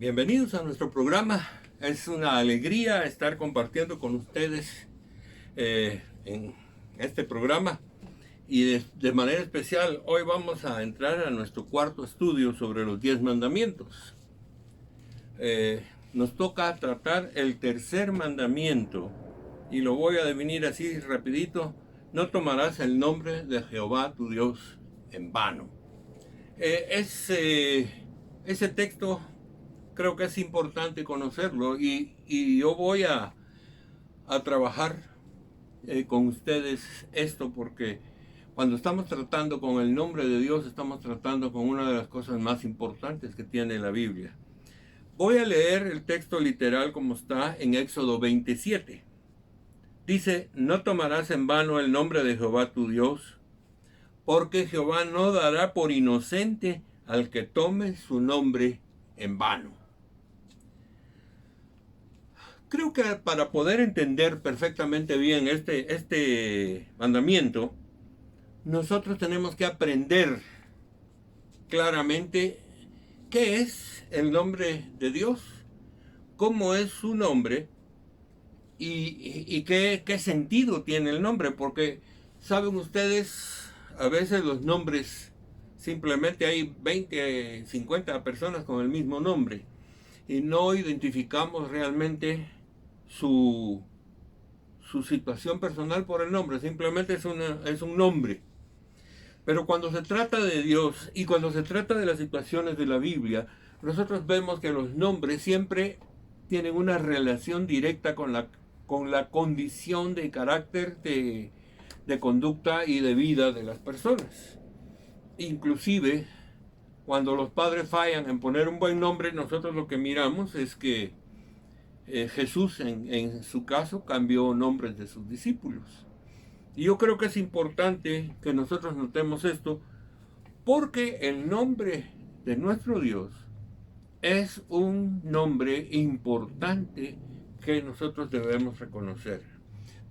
Bienvenidos a nuestro programa. Es una alegría estar compartiendo con ustedes en este programa. Y de manera especial, hoy vamos a entrar a nuestro cuarto estudio sobre los 10 mandamientos. Nos toca tratar el tercer mandamiento, y lo voy a definir así rapidito: no tomarás el nombre de Jehová tu Dios en vano. Ese texto creo que es importante conocerlo, y yo voy a trabajar con ustedes esto, porque cuando estamos tratando con el nombre de Dios, estamos tratando con una de las cosas más importantes que tiene la Biblia. Voy a leer el texto literal como está en Éxodo 27. Dice: no tomarás en vano el nombre de Jehová tu Dios, porque Jehová no dará por inocente al que tome su nombre en vano. Creo que para poder entender perfectamente bien este mandamiento, nosotros tenemos que aprender claramente qué es el nombre de Dios, cómo es su nombre y qué sentido tiene el nombre, porque saben ustedes, a veces los nombres, simplemente hay 20, 50 personas con el mismo nombre y no identificamos realmente su situación personal por el nombre, simplemente es un nombre. Pero cuando se trata de Dios y cuando se trata de las situaciones de la Biblia, nosotros vemos que los nombres siempre tienen una relación directa con la condición de carácter, de conducta y de vida de las personas. Inclusive, cuando los padres fallan en poner un buen nombre, nosotros lo que miramos es que Jesús, en su caso, cambió nombres de sus discípulos. Y yo creo que es importante que nosotros notemos esto, porque el nombre de nuestro Dios es un nombre importante que nosotros debemos reconocer.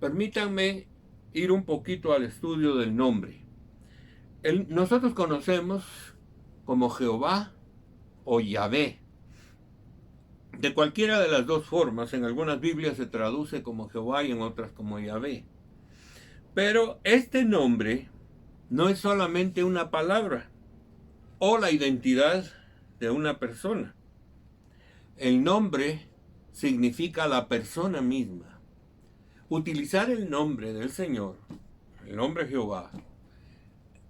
Permítanme ir un poquito al estudio del nombre. Nosotros conocemos como Jehová o Yahvé. De cualquiera de las dos formas, en algunas Biblias se traduce como Jehová y en otras como Yahvé. Pero este nombre no es solamente una palabra o la identidad de una persona. El nombre significa la persona misma. Utilizar el nombre del Señor, el nombre Jehová,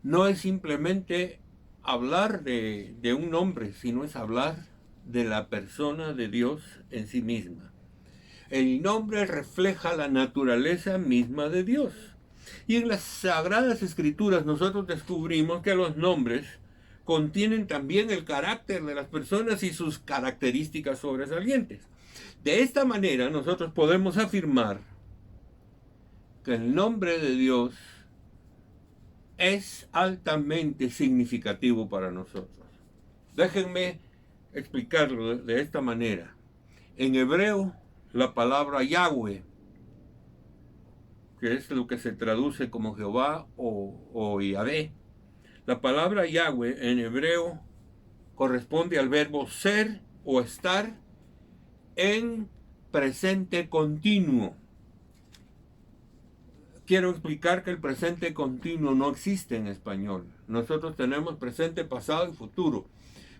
no es simplemente hablar de un nombre, sino es hablar de la persona de Dios en sí misma. El nombre refleja la naturaleza misma de Dios. Y en las Sagradas Escrituras nosotros descubrimos que los nombres contienen también el carácter de las personas y sus características sobresalientes. De esta manera nosotros podemos afirmar que el nombre de Dios es altamente significativo para nosotros. Déjenme explicarlo de esta manera. En hebreo, la palabra Yahweh, que es lo que se traduce como Jehová o Yahvé, la palabra Yahweh en hebreo corresponde al verbo ser o estar en presente continuo. Quiero explicar que el presente continuo no existe en español. Nosotros tenemos presente, pasado y futuro.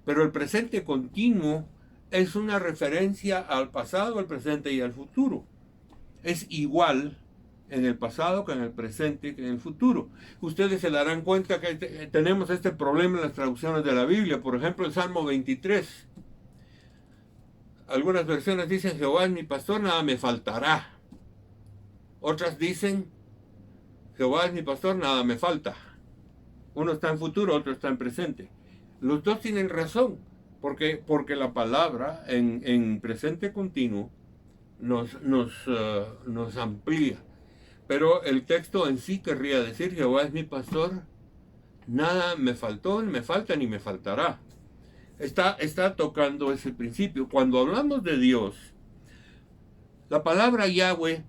Pero el presente continuo es una referencia al pasado, al presente y al futuro. Es igual en el pasado que en el presente que en el futuro. Ustedes se darán cuenta que tenemos este problema en las traducciones de la Biblia. Por ejemplo, el Salmo 23. Algunas versiones dicen: Jehová es mi pastor, nada me faltará. Otras dicen: Jehová es mi pastor, nada me falta. Uno está en futuro, otro está en presente. Los dos tienen razón, porque la palabra en presente continuo nos amplía. Pero el texto en sí querría decir: Jehová es mi pastor, nada me faltó, ni me falta, ni me faltará. Está tocando ese principio. Cuando hablamos de Dios, la palabra Yahweh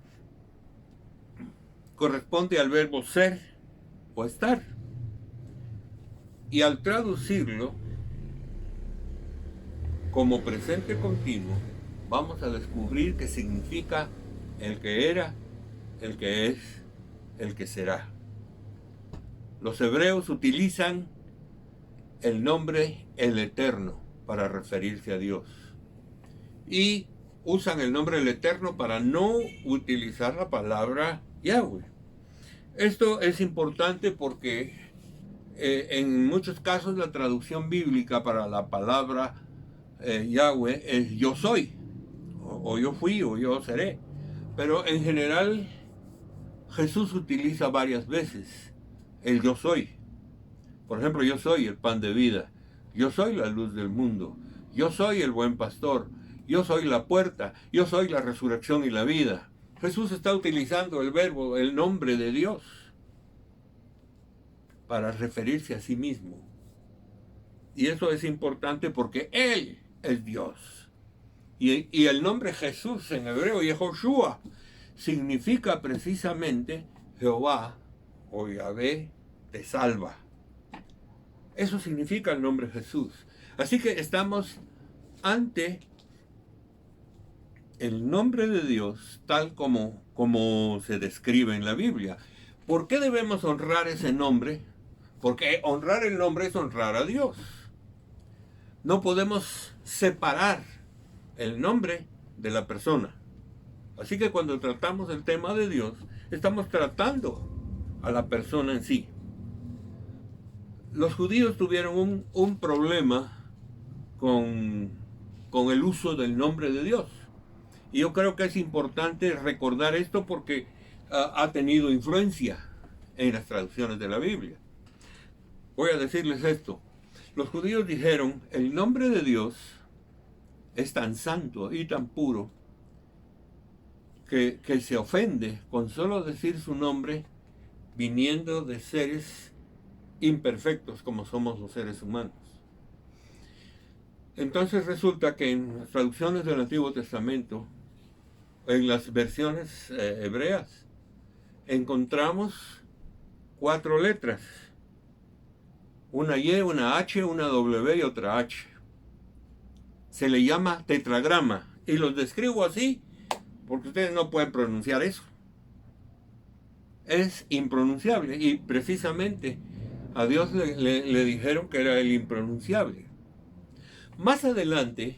corresponde al verbo ser o estar. Y al traducirlo, como presente continuo, vamos a descubrir qué significa el que era, el que es, el que será. Los hebreos utilizan el nombre el Eterno para referirse a Dios. Y usan el nombre el Eterno para no utilizar la palabra Yahweh. Esto es importante porque en muchos casos la traducción bíblica para la palabra Yahweh es yo soy, o yo fui, o yo seré. Pero en general Jesús utiliza varias veces el yo soy. Por ejemplo, yo soy el pan de vida, yo soy la luz del mundo, yo soy el buen pastor, yo soy la puerta, yo soy la resurrección y la vida. Jesús está utilizando el verbo, el nombre de Dios, para referirse a sí mismo. Y eso es importante porque Él es Dios. Y el nombre Jesús en hebreo, Yehoshua, significa precisamente Jehová o Yahvé te salva. Eso significa el nombre Jesús. Así que estamos ante el nombre de Dios tal como se describe en la Biblia. ¿Por qué debemos honrar ese nombre? Porque honrar el nombre es honrar a Dios. No podemos separar el nombre de la persona. Así que cuando tratamos el tema de Dios, estamos tratando a la persona en sí. Los judíos tuvieron un problema con el uso del nombre de Dios. Y yo creo que es importante recordar esto porque ha tenido influencia en las traducciones de la Biblia. Voy a decirles esto. Los judíos dijeron, el nombre de Dios es tan santo y tan puro que se ofende con solo decir su nombre viniendo de seres imperfectos como somos los seres humanos. Entonces resulta que en las traducciones del Antiguo Testamento, en las versiones hebreas, encontramos 4 letras. Una Y, una H, una W y otra H. Se le llama tetragrama. Y los describo así porque ustedes no pueden pronunciar eso. Es impronunciable. Y precisamente a Dios le dijeron que era el impronunciable. Más adelante,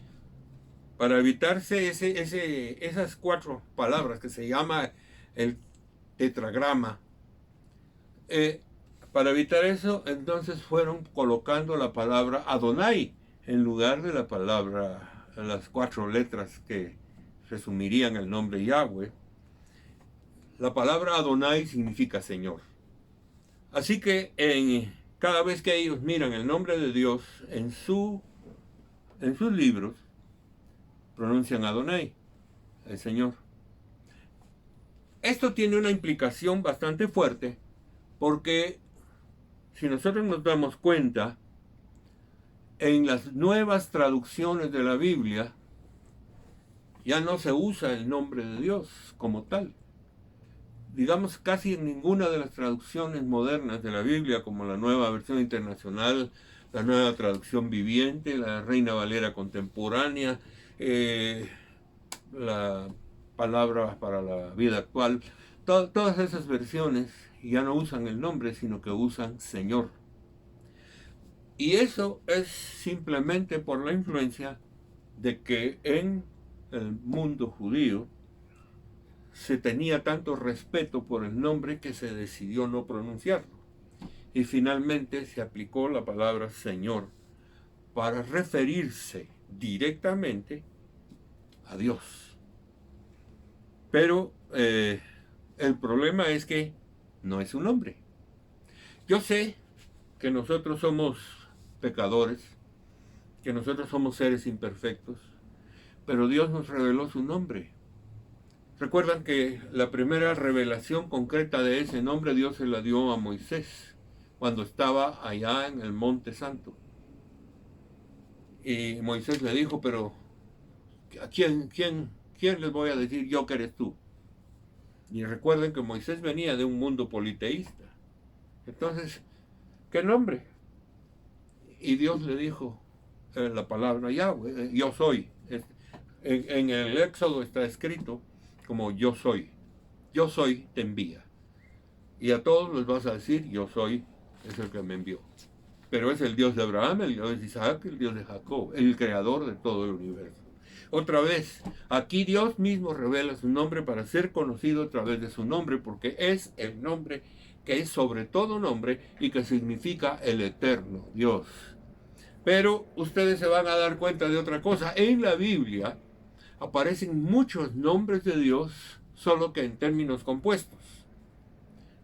para evitarse esas 4 palabras que se llama el tetragrama, para evitar eso, entonces fueron colocando la palabra Adonai en lugar de la palabra, las 4 letras que resumirían el nombre Yahweh. La palabra Adonai significa Señor. Así que cada vez que ellos miran el nombre de Dios en sus libros, pronuncian Adonai, el Señor. Esto tiene una implicación bastante fuerte porque si nosotros nos damos cuenta, en las nuevas traducciones de la Biblia ya no se usa el nombre de Dios como tal. Digamos, casi en ninguna de las traducciones modernas de la Biblia, como la Nueva Versión Internacional, la Nueva Traducción Viviente, la Reina Valera Contemporánea, la Palabra para la Vida Actual, todas esas versiones ya no usan el nombre, sino que usan Señor. Y eso es simplemente por la influencia de que en el mundo judío se tenía tanto respeto por el nombre que se decidió no pronunciarlo. Y finalmente se aplicó la palabra Señor para referirse directamente a Dios. Pero el problema es que no es un nombre. Yo sé que nosotros somos pecadores, que nosotros somos seres imperfectos, pero Dios nos reveló su nombre. Recuerdan que la primera revelación concreta de ese nombre Dios se la dio a Moisés cuando estaba allá en el Monte Santo. Y Moisés le dijo, pero ¿a quién les voy a decir yo que eres tú? Y recuerden que Moisés venía de un mundo politeísta. Entonces, ¿qué nombre? Y Dios le dijo, la palabra Yahweh, yo soy. En el Éxodo está escrito como yo soy. Yo soy te envía. Y a todos les vas a decir, yo soy, es el que me envió. Pero es el Dios de Abraham, el Dios de Isaac, el Dios de Jacob, el creador de todo el universo. Otra vez, aquí Dios mismo revela su nombre para ser conocido a través de su nombre, porque es el nombre que es sobre todo nombre y que significa el eterno Dios. Pero ustedes se van a dar cuenta de otra cosa. En la Biblia aparecen muchos nombres de Dios, solo que en términos compuestos.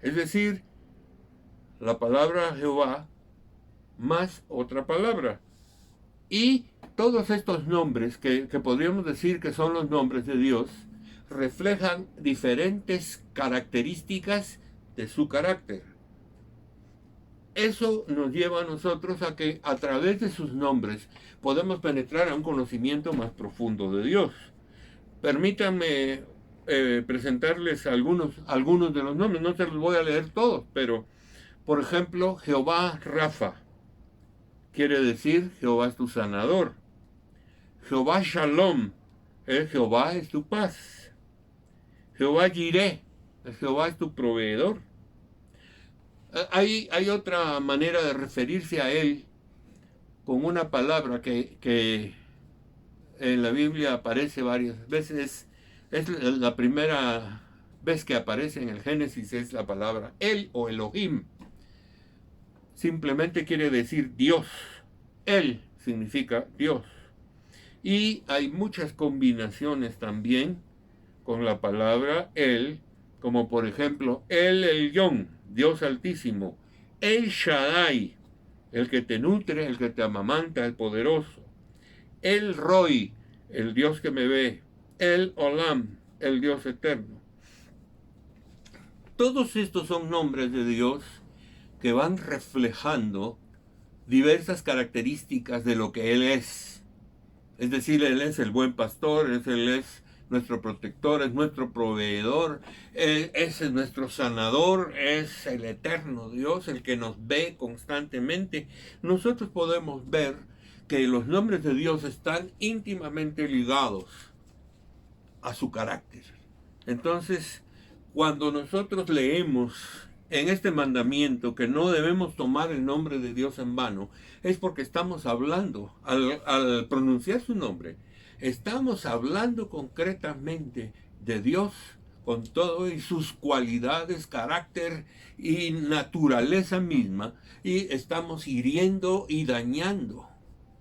Es decir, la palabra Jehová más otra palabra. Y todos estos nombres, que podríamos decir que son los nombres de Dios, reflejan diferentes características de su carácter. Eso nos lleva a nosotros a que a través de sus nombres podemos penetrar a un conocimiento más profundo de Dios. Permítanme presentarles algunos de los nombres, no se los voy a leer todos, pero por ejemplo, Jehová Rafa, quiere decir Jehová es tu sanador. Jehová Shalom, Jehová es tu paz. Jehová Jireh, Jehová es tu proveedor. Hay otra manera de referirse a él con una palabra que en la Biblia aparece varias veces. Es la primera vez que aparece en el Génesis, es la palabra El o Elohim. Simplemente quiere decir Dios. Él significa Dios. Y hay muchas combinaciones también con la palabra Él, como por ejemplo El Elyon, Dios Altísimo, El Shaddai, el que te nutre, el que te amamanta, el poderoso, El Roi, el Dios que me ve, El Olam, el Dios eterno. Todos estos son nombres de Dios que van reflejando diversas características de lo que Él es. Es decir, Él es el buen pastor, Él es nuestro protector, es nuestro proveedor, es nuestro sanador, es el eterno Dios, el que nos ve constantemente. Nosotros podemos ver que los nombres de Dios están íntimamente ligados a su carácter. Entonces, cuando nosotros leemos en este mandamiento que no debemos tomar el nombre de Dios en vano, es porque estamos hablando, al pronunciar su nombre, estamos hablando concretamente de Dios con todo y sus cualidades, carácter y naturaleza misma, y estamos hiriendo y dañando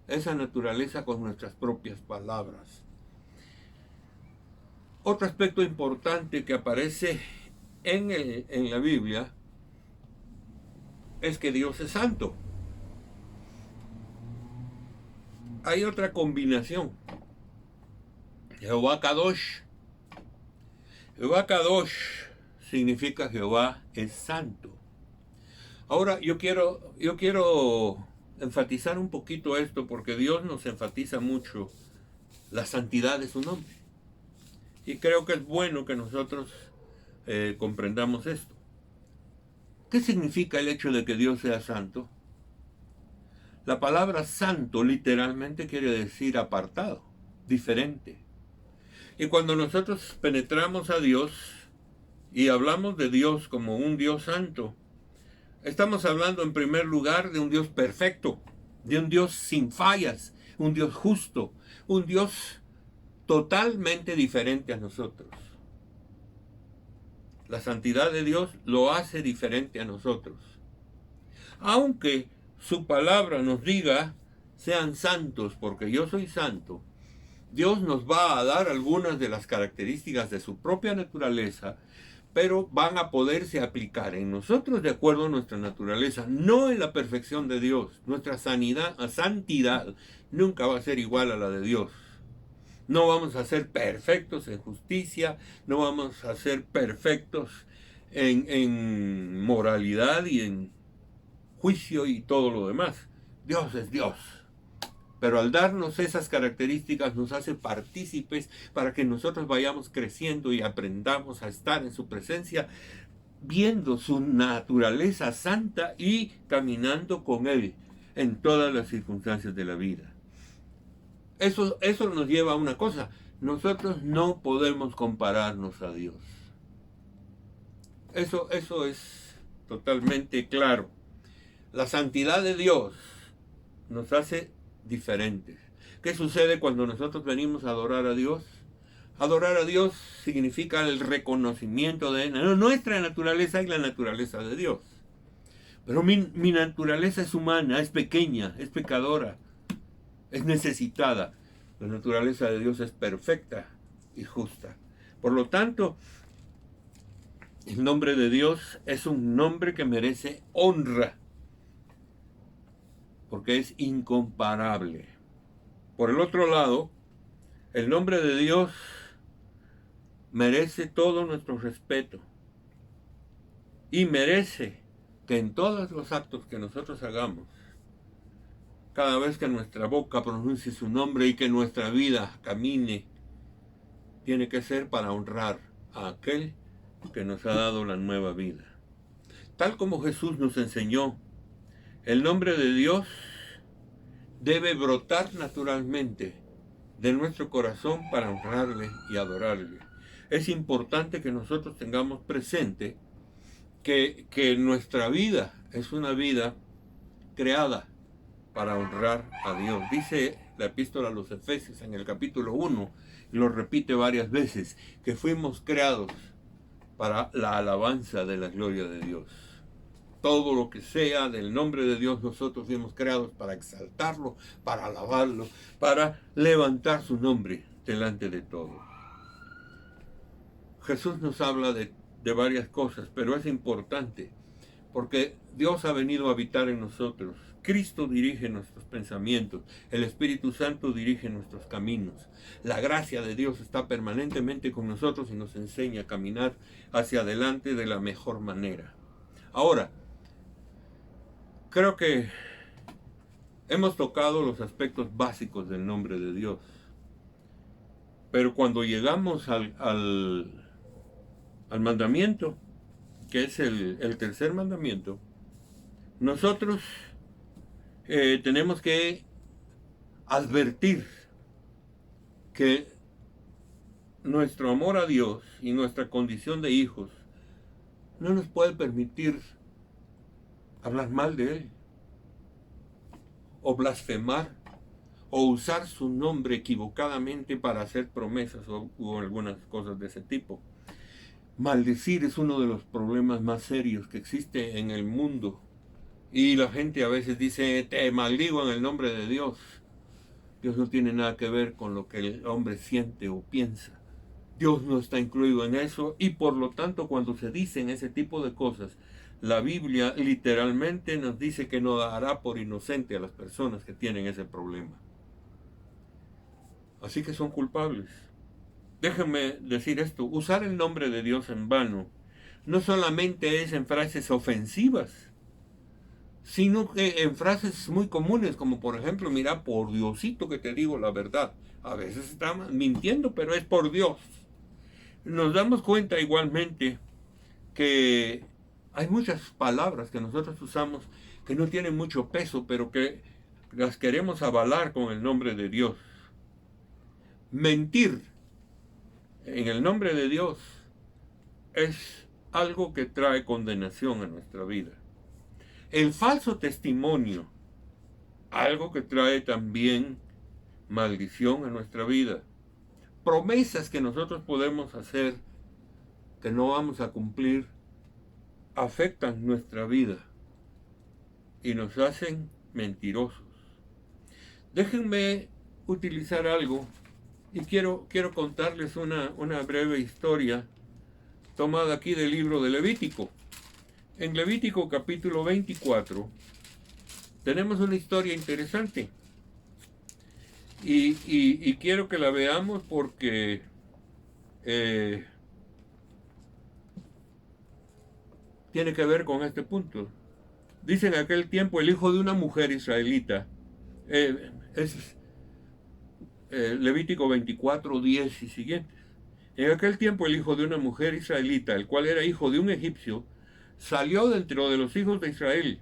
esa naturaleza con nuestras propias palabras. Otro aspecto importante que aparece en la Biblia es que Dios es santo. Hay otra combinación. Jehová Kadosh. Jehová Kadosh significa Jehová es santo. Ahora yo quiero enfatizar un poquito esto porque Dios nos enfatiza mucho la santidad de su nombre. Y creo que es bueno que nosotros comprendamos esto. ¿Qué significa el hecho de que Dios sea santo? La palabra santo literalmente quiere decir apartado, diferente. Y cuando nosotros penetramos a Dios y hablamos de Dios como un Dios santo, estamos hablando en primer lugar de un Dios perfecto, de un Dios sin fallas, un Dios justo, un Dios totalmente diferente a nosotros. La santidad de Dios lo hace diferente a nosotros. Aunque su palabra nos diga, sean santos porque yo soy santo, Dios nos va a dar algunas de las características de su propia naturaleza, pero van a poderse aplicar en nosotros de acuerdo a nuestra naturaleza, no en la perfección de Dios. Nuestra santidad nunca va a ser igual a la de Dios. No vamos a ser perfectos en justicia, no vamos a ser perfectos en moralidad y en juicio y todo lo demás. Dios es Dios. Pero al darnos esas características nos hace partícipes para que nosotros vayamos creciendo y aprendamos a estar en su presencia, viendo su naturaleza santa y caminando con Él en todas las circunstancias de la vida. Eso nos lleva a una cosa. Nosotros no podemos compararnos a Dios. Eso es totalmente claro. La santidad de Dios nos hace diferentes. ¿Qué sucede cuando nosotros venimos a adorar a Dios? Adorar a Dios significa el reconocimiento de nuestra naturaleza y la naturaleza de Dios. Pero mi naturaleza es humana, es pequeña, es pecadora, es necesitada. La naturaleza de Dios es perfecta y justa. Por lo tanto, el nombre de Dios es un nombre que merece honra, porque es incomparable. Por el otro lado, el nombre de Dios merece todo nuestro respeto y merece que en todos los actos que nosotros hagamos, cada vez que nuestra boca pronuncie su nombre y que nuestra vida camine, tiene que ser para honrar a aquel que nos ha dado la nueva vida. Tal como Jesús nos enseñó, el nombre de Dios debe brotar naturalmente de nuestro corazón para honrarle y adorarle. Es importante que nosotros tengamos presente que nuestra vida es una vida creada para honrar a Dios. Dice la epístola a los Efesios en el capítulo 1, y lo repite varias veces, que fuimos creados para la alabanza de la gloria de Dios. Todo lo que sea del nombre de Dios, nosotros fuimos creados para exaltarlo, para alabarlo, para levantar su nombre delante de todo. Jesús nos habla de varias cosas, pero es importante porque Dios ha venido a habitar en nosotros. Cristo dirige nuestros pensamientos, el Espíritu Santo dirige nuestros caminos. La gracia de Dios está permanentemente con nosotros y nos enseña a caminar hacia adelante de la mejor manera. Ahora, creo que hemos tocado los aspectos básicos del nombre de Dios, pero cuando llegamos al mandamiento, que es el tercer mandamiento, nosotros tenemos que advertir que nuestro amor a Dios y nuestra condición de hijos no nos puede permitir hablar mal de Él, o blasfemar, o usar su nombre equivocadamente para hacer promesas o algunas cosas de ese tipo. Maldecir es uno de los problemas más serios que existe en el mundo. Y la gente a veces dice, te maldigo en el nombre de Dios. Dios no tiene nada que ver con lo que el hombre siente o piensa. Dios no está incluido en eso y por lo tanto cuando se dicen ese tipo de cosas, la Biblia literalmente nos dice que no dará por inocente a las personas que tienen ese problema. Así que son culpables. Déjenme decir esto, usar el nombre de Dios en vano no solamente es en frases ofensivas, sino que en frases muy comunes, como por ejemplo, mira, por Diosito que te digo la verdad. A veces estamos mintiendo, pero es por Dios. Nos damos cuenta igualmente que hay muchas palabras que nosotros usamos que no tienen mucho peso, pero que las queremos avalar con el nombre de Dios. Mentir en el nombre de Dios es algo que trae condenación a nuestra vida. El falso testimonio, algo que trae también maldición a nuestra vida. Promesas que nosotros podemos hacer que no vamos a cumplir afectan nuestra vida y nos hacen mentirosos. Déjenme utilizar algo y quiero contarles una breve historia tomada aquí del libro de Levítico. En Levítico capítulo 24 tenemos una historia interesante y quiero que la veamos porque tiene que ver con este punto. Dice en aquel tiempo el hijo de una mujer israelita, Levítico 24, 10 y siguientes. En aquel tiempo el hijo de una mujer israelita, el cual era hijo de un egipcio, salió dentro de los hijos de Israel.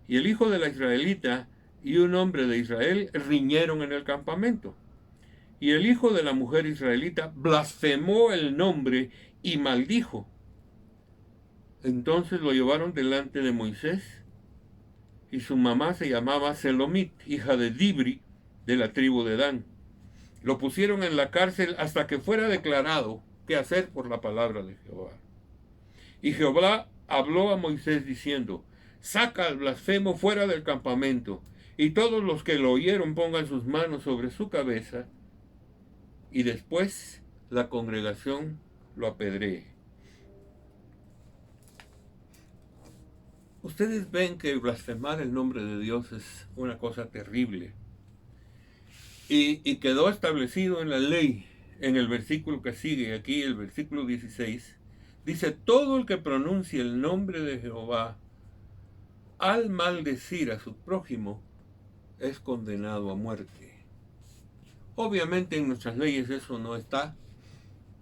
Y el hijo de la israelita y un hombre de Israel riñeron en el campamento. Y el hijo de la mujer israelita blasfemó el nombre y maldijo. Entonces lo llevaron delante de Moisés, y su mamá se llamaba Selomit, hija de Dibri, de la tribu de Dan. Lo pusieron en la cárcel hasta que fuera declarado qué hacer por la palabra de Jehová. Y Jehová habló a Moisés diciendo: saca al blasfemo fuera del campamento, y todos los que lo oyeron pongan sus manos sobre su cabeza, y después la congregación lo apedree. Ustedes ven que blasfemar el nombre de Dios es una cosa terrible. Y quedó establecido en la ley, en el versículo que sigue, aquí el versículo 16, dice: todo el que pronuncie el nombre de Jehová al maldecir a su prójimo es condenado a muerte. Obviamente en nuestras leyes eso no está,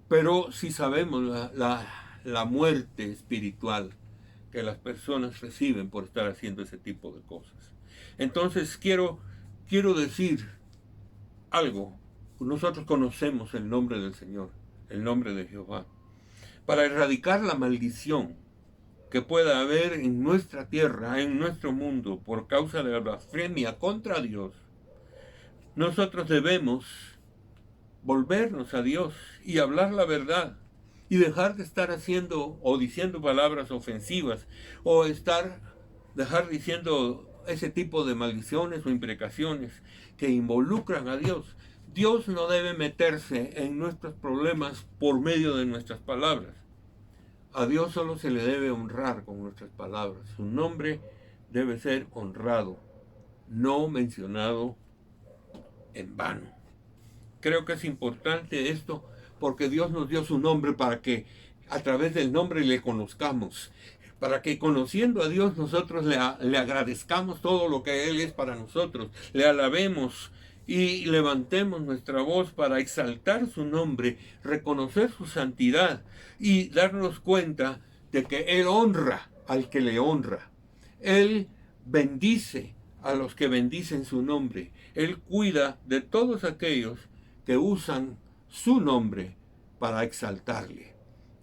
pero sí sabemos la muerte espiritual que las personas reciben por estar haciendo ese tipo de cosas. Entonces quiero decir algo. Nosotros conocemos el nombre del Señor, el nombre de Jehová. Para erradicar la maldición que pueda haber en nuestra tierra, en nuestro mundo, por causa de la blasfemia contra Dios, nosotros debemos volvernos a Dios y hablar la verdad, y dejar de estar haciendo o diciendo palabras ofensivas, o dejar diciendo ese tipo de maldiciones o imprecaciones que involucran a Dios. Dios no debe meterse en nuestros problemas por medio de nuestras palabras. A Dios solo se le debe honrar con nuestras palabras. Su nombre debe ser honrado, no mencionado en vano. Creo que es importante esto, porque Dios nos dio su nombre para que a través del nombre le conozcamos, para que conociendo a Dios nosotros le agradezcamos todo lo que Él es para nosotros, le alabemos y levantemos nuestra voz para exaltar su nombre, reconocer su santidad y darnos cuenta de que Él honra al que le honra. Él bendice a los que bendicen su nombre. Él cuida de todos aquellos que usan su nombre para exaltarle.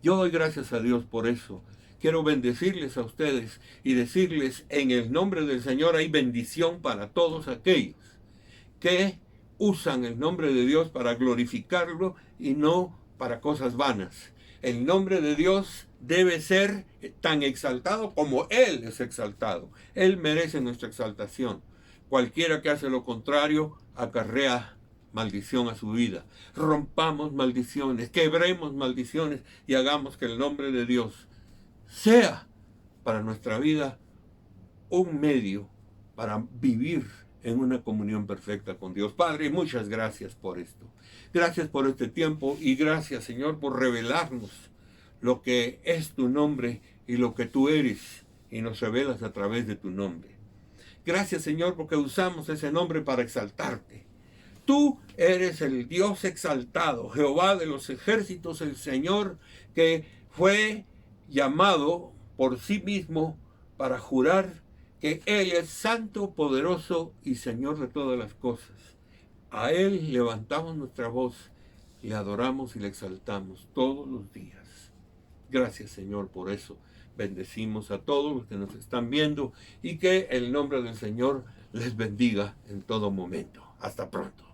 Yo doy gracias a Dios por eso. Quiero bendecirles a ustedes y decirles: en el nombre del Señor hay bendición para todos aquellos que usan el nombre de Dios para glorificarlo y no para cosas vanas. El nombre de Dios debe ser tan exaltado como Él es exaltado. Él merece nuestra exaltación. Cualquiera que hace lo contrario acarrea maldición a su vida. Rompamos maldiciones, quebremos maldiciones y hagamos que el nombre de Dios sea para nuestra vida un medio para vivir en una comunión perfecta con Dios. Padre, muchas gracias por esto. Gracias por este tiempo y gracias, Señor, por revelarnos lo que es tu nombre y lo que tú eres, y nos revelas a través de tu nombre. Gracias, Señor, porque usamos ese nombre para exaltarte. Tú eres el Dios exaltado, Jehová de los ejércitos, el Señor que fue llamado por sí mismo para jurar que Él es santo, poderoso y Señor de todas las cosas. A Él levantamos nuestra voz, le adoramos y le exaltamos todos los días. Gracias, Señor, por eso. Bendecimos a todos los que nos están viendo y que el nombre del Señor les bendiga en todo momento. Hasta pronto.